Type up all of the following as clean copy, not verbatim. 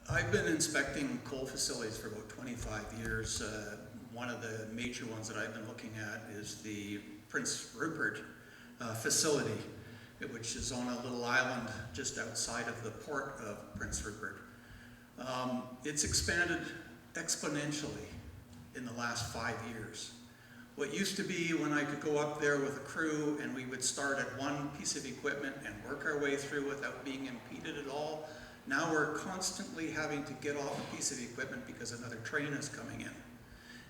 I've been inspecting coal facilities for about 25 years. One of the major ones that I've been looking at is the Prince Rupert facility, which is on a little island just outside of the port of Prince Rupert. It's expanded exponentially in the last 5 years. What used to be when I could go up there with a crew and we would start at one piece of equipment and work our way through without being impeded at all, now we're constantly having to get off a piece of equipment because another train is coming in.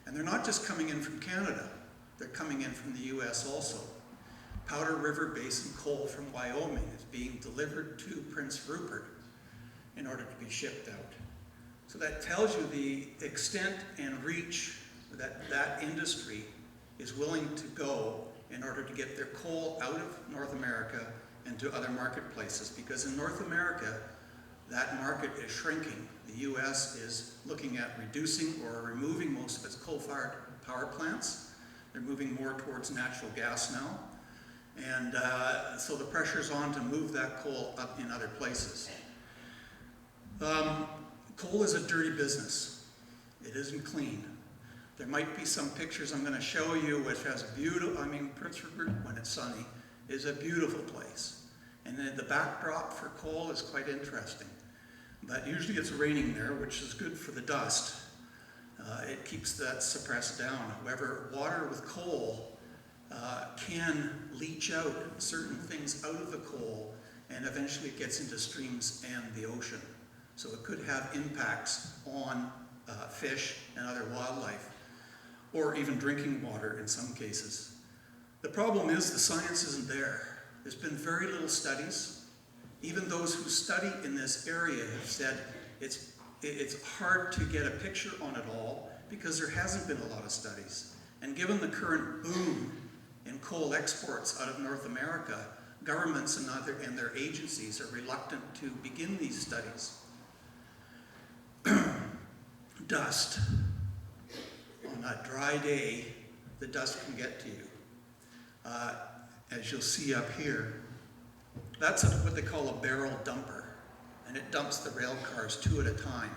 And they're not just coming in from Canada, they're coming in from the US also. Powder River Basin coal from Wyoming is being delivered to Prince Rupert in order to be shipped out. So that tells you the extent and reach that that industry is willing to go in order to get their coal out of North America and to other marketplaces. Because in North America, that market is shrinking. The US is looking at reducing or removing most of its coal-fired power plants. They're moving more towards natural gas now. And so the pressure's on to move that coal up in other places. Coal is a dirty business. It isn't clean. There might be some pictures I'm going to show you which has beautiful, Prince Rupert, when it's sunny, is a beautiful place. And then the backdrop for coal is quite interesting. But usually it's raining there, which is good for the dust. It keeps that suppressed down. However, water with coal can leach out certain things out of the coal, and eventually it gets into streams and the ocean. So it could have impacts on fish and other wildlife, or even drinking water in some cases. The problem is the science isn't there. There's been very little studies. Even those who study in this area have said it's hard to get a picture on it all because there hasn't been a lot of studies. And given the current boom in coal exports out of North America, governments and their agencies are reluctant to begin these studies. Dust. On a dry day, the dust can get to you. As you'll see up here, that's what they call a barrel dumper, and it dumps the rail cars 2 at a time.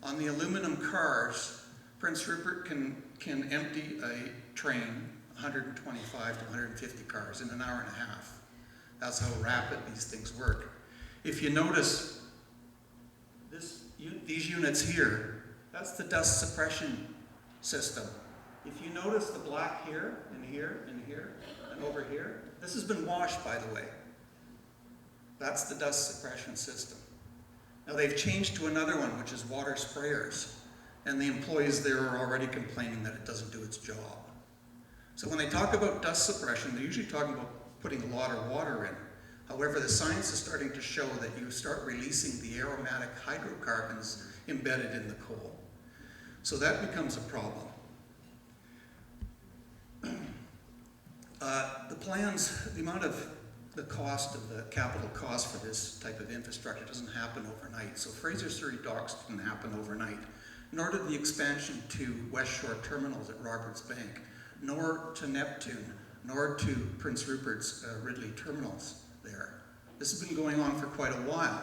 On the aluminum cars, Prince Rupert can empty a train 125 to 150 cars in an hour and a half. That's how rapid these things work. If you notice these units here, that's the dust suppression system. If you notice the black here, and here, and here, and over here, this has been washed, by the way. That's the dust suppression system. Now they've changed to another one, which is water sprayers, and the employees there are already complaining that it doesn't do its job. So when they talk about dust suppression, they're usually talking about putting a lot of water in. However, the science is starting to show that you start releasing the aromatic hydrocarbons embedded in the coal. So that becomes a problem. The plans, the cost of the capital cost for this type of infrastructure doesn't happen overnight. So Fraser Surrey Docks didn't happen overnight, nor did the expansion to West Shore terminals at Roberts Bank, nor to Neptune, nor to Prince Rupert's Ridley terminals there. This has been going on for quite a while.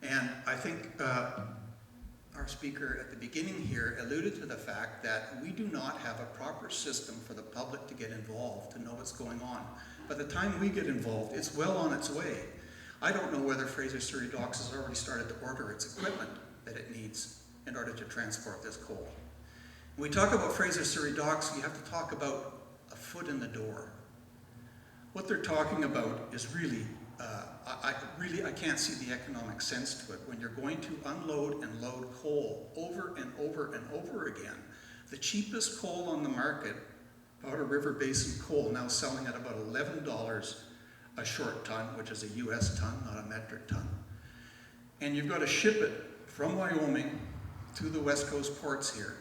And I think our speaker at the beginning here alluded to the fact that we do not have a proper system for the public to get involved, to know what's going on. By the time we get involved, it's well on its way. I don't know whether Fraser Surrey Docks has already started to order its equipment that it needs in order to transport this coal. When we talk about Fraser Surrey Docks, we have to talk about a foot in the door. What they're talking about is really, I can't see the economic sense to it. When you're going to unload and load coal over and over and over again, the cheapest coal on the market, Powder River Basin coal, now selling at about $11 a short ton, which is a US ton, not a metric ton. And you've got to ship it from Wyoming to the West Coast ports here.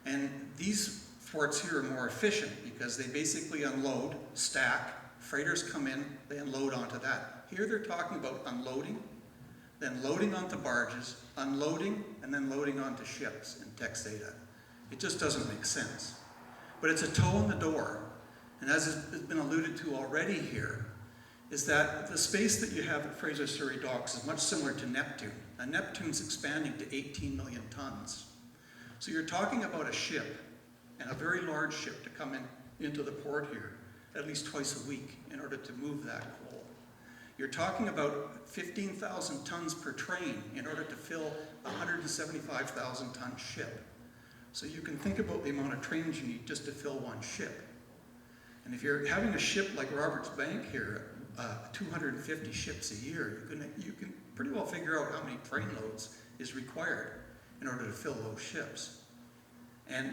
And these ports here are more efficient because they basically unload, stack, freighters come in, they unload onto that. Here they're talking about unloading, then loading onto barges, unloading, and then loading onto ships in Texada. It just doesn't make sense. But it's a toe in the door. And as has been alluded to already here, is that the space that you have at Fraser Surrey Docks is much similar to Neptune. and Neptune's expanding to 18 million tons. So you're talking about a ship, and a very large ship, to come into the port here at least twice a week in order to move that coal. You're talking about 15,000 tons per train in order to fill a 175,000 ton ship. So you can think about the amount of trains you need just to fill one ship. And if you're having a ship like Roberts Bank here, 250 ships a year, you can pretty well figure out how many train loads is required in order to fill those ships. And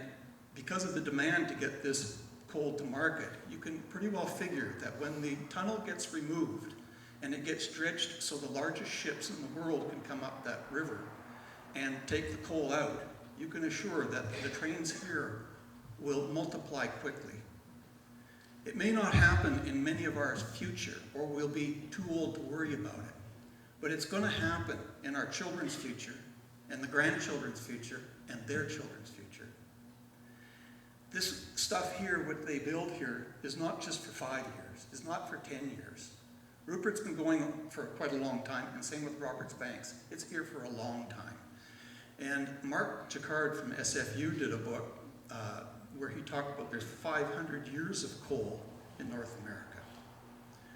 because of the demand to get this coal to market, you can pretty well figure that when the tunnel gets removed and it gets dredged so the largest ships in the world can come up that river and take the coal out, you can assure that the trains here will multiply quickly. It may not happen in many of our future, or we'll be too old to worry about it, but it's going to happen in our children's future, and the grandchildren's future, and their children's future. This stuff here, what they build here, is not just for 5 years, it's not for 10 years. Rupert's been going for quite a long time, and same with Roberts Banks. It's here for a long time. And Mark Jacquard from SFU did a book where he talked about there's 500 years of coal in North America.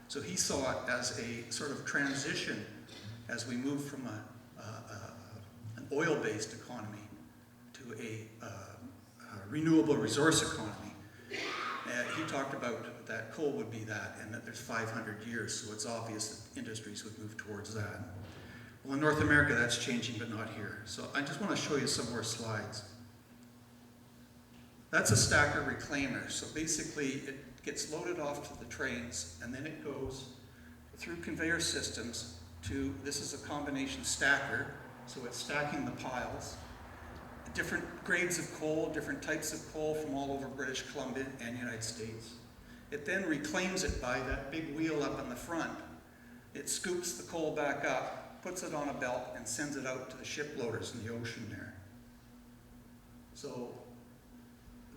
So he saw it as a sort of transition as we move from an oil-based economy to a renewable resource economy. He talked about that coal would be that, and that there's 500 years, so it's obvious that industries would move towards that. Well, in North America, that's changing, but not here. So I just want to show you some more slides. That's a stacker reclaimer. So basically, it gets loaded off to the trains, and then it goes through conveyor systems to, this is a combination stacker, so it's stacking the piles. Different grades of coal, different types of coal from all over British Columbia and United States. It then reclaims it by that big wheel up in the front. It scoops the coal back up, puts it on a belt, and sends it out to the ship loaders in the ocean there. So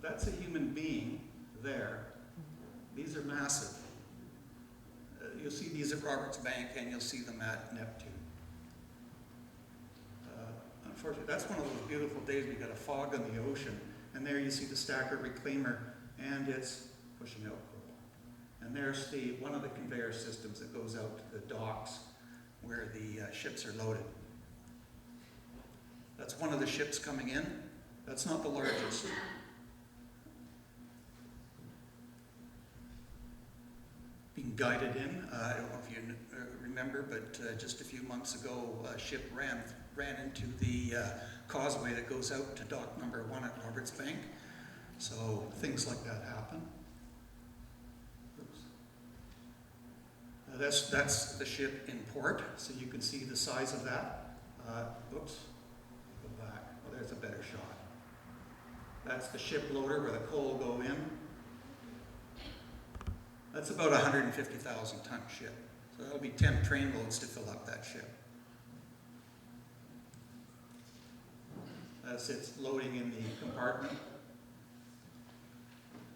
that's a human being there. These are massive. You'll see these at Roberts Bank, and you'll see them at Neptune. Unfortunately, that's one of those beautiful days we got a fog on the ocean, and there you see the stacker reclaimer, and it's pushing out coal. And there's one of the conveyor systems that goes out to the docks where the ships are loaded. That's one of the ships coming in. That's not the largest. Being guided in, I don't know if you remember, but just a few months ago, a ship ran into the causeway that goes out to dock number 1 at Roberts Bank. So things like that happen. That's the ship in port, so you can see the size of that. Oops, go back. Oh, there's a better shot. That's the ship loader where the coal will go in. That's about a 150,000 ton ship. So that'll be 10 train loads to fill up that ship. As it's loading in the compartment.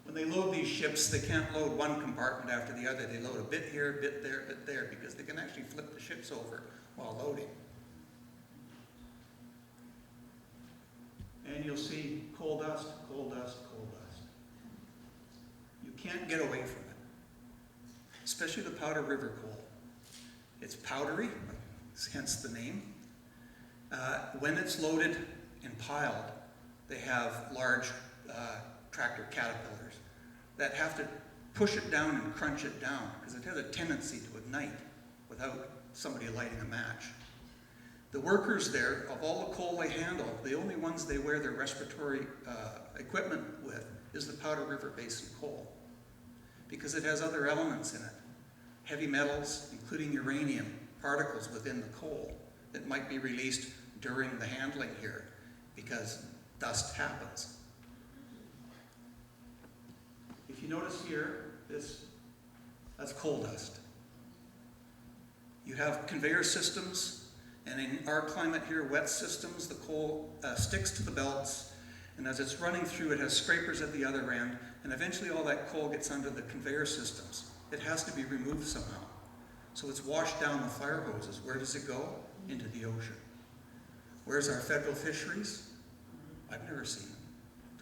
When they load these ships, they can't load one compartment after the other. They load a bit here, a bit there, a bit there, because they can actually flip the ships over while loading. And you'll see coal dust, coal dust, coal dust. You can't get away from it, especially the Powder River coal. It's powdery, hence the name. When it's loaded and piled, they have large tractor caterpillars that have to push it down and crunch it down because it has a tendency to ignite without somebody lighting a match. The workers there, of all the coal they handle, the only ones they wear their respiratory equipment with is the Powder River Basin coal because it has other elements in it. Heavy metals, including uranium, particles within the coal that might be released during the handling here because dust happens. If you notice here, that's coal dust. You have conveyor systems, and in our climate here, wet systems, the coal sticks to the belts, and as it's running through, it has scrapers at the other end, and eventually all that coal gets under the conveyor systems. It has to be removed somehow. So it's washed down the fire hoses. Where does it go? Into the ocean. Where's our federal fisheries? I've never seen them.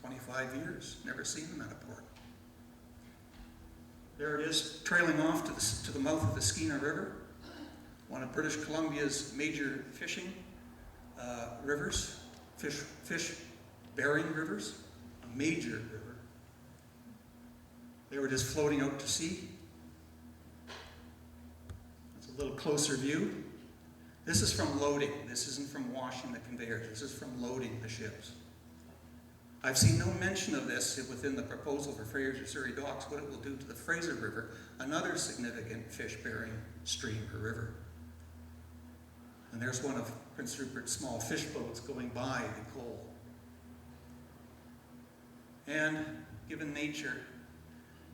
25 years, never seen them at a port. There it is, trailing off to the mouth of the Skeena River, one of British Columbia's major fishing rivers, fish-bearing rivers, a major river. There it is floating out to sea. That's a little closer view. This is from loading. This isn't from washing the conveyors. This is from loading the ships. I've seen no mention of this within the proposal for Fraser Surrey Docks, what it will do to the Fraser River, another significant fish-bearing stream or river. And there's one of Prince Rupert's small fish boats going by the coal. And given nature,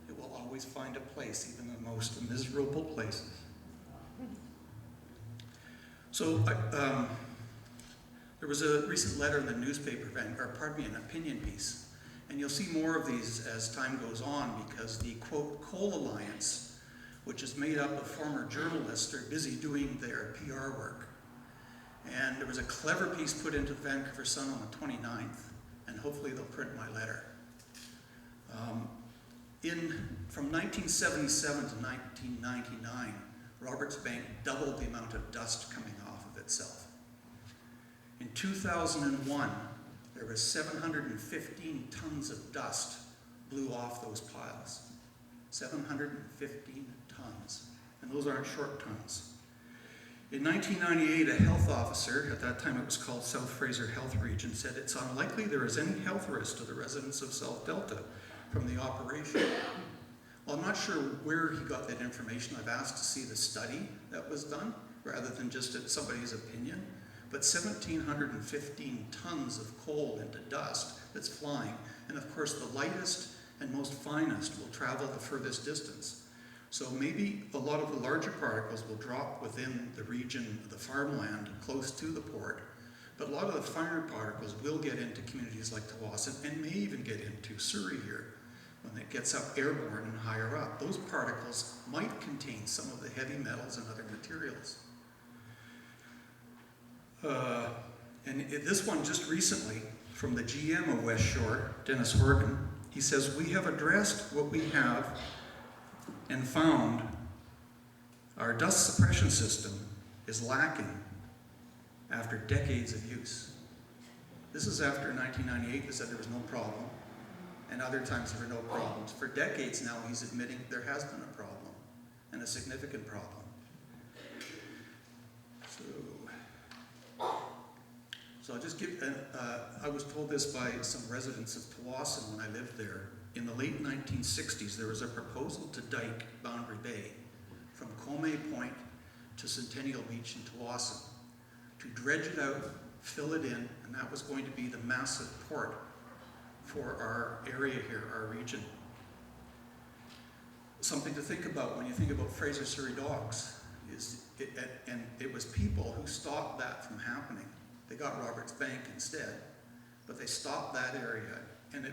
it will always find a place, even the most miserable places. So there was a recent letter in the newspaper, an opinion piece, and you'll see more of these as time goes on because the, quote, Coal Alliance, which is made up of former journalists, are busy doing their PR work. And there was a clever piece put into the Vancouver Sun on the 29th, and hopefully they'll print my letter. From 1977 to 1999, Roberts Bank doubled the amount of dust coming off of itself. In 2001, there was 715 tons of dust blew off those piles. 715 tons. And those aren't short tons. In 1998, a health officer, at that time it was called South Fraser Health Region, said it's unlikely there is any health risk to the residents of South Delta from the operation. Well, I'm not sure where he got that information. I've asked to see the study that was done, rather than just somebody's opinion. But 1,715 tons of coal into dust that's flying. And of course, the lightest and most finest will travel the furthest distance. So maybe a lot of the larger particles will drop within the region of the farmland close to the port, but a lot of the finer particles will get into communities like Tsawwassen and may even get into Surrey here when it gets up airborne and higher up. Those particles might contain some of the heavy metals and other materials. This one just recently from the GM of West Shore, Dennis Horgan, he says, we have addressed what we have and found our dust suppression system is lacking after decades of use. This is after 1998, they said there was no problem, and other times there were no problems. For decades now, he's admitting there has been a problem, and a significant problem. So I'll just give, I was told this by some residents of Tsawwassen when I lived there. In the late 1960s, there was a proposal to dike Boundary Bay from Comey Point to Centennial Beach in Tsawwassen, to dredge it out, fill it in, and that was going to be the massive port for our area here, our region. Something to think about when you think about Fraser Surrey Docks and it was people who stopped that from happening. They got Roberts Bank instead, but they stopped that area. And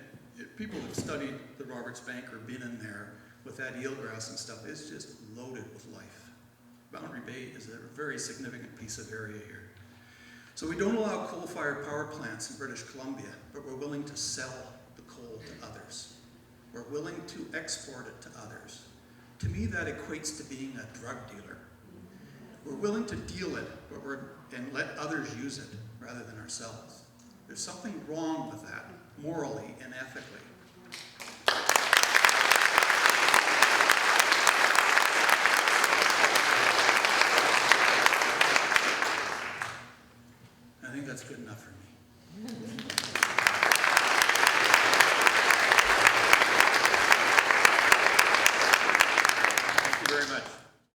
people who've studied the Roberts Bank or been in there with that eelgrass and stuff, it's just loaded with life. Boundary Bay is a very significant piece of area here. So we don't allow coal-fired power plants in British Columbia, but we're willing to sell the coal to others. We're willing to export it to others. To me, that equates to being a drug dealer. We're willing to deal it, and let others use it rather than ourselves. There's something wrong with that, morally and ethically. I think that's good enough for me.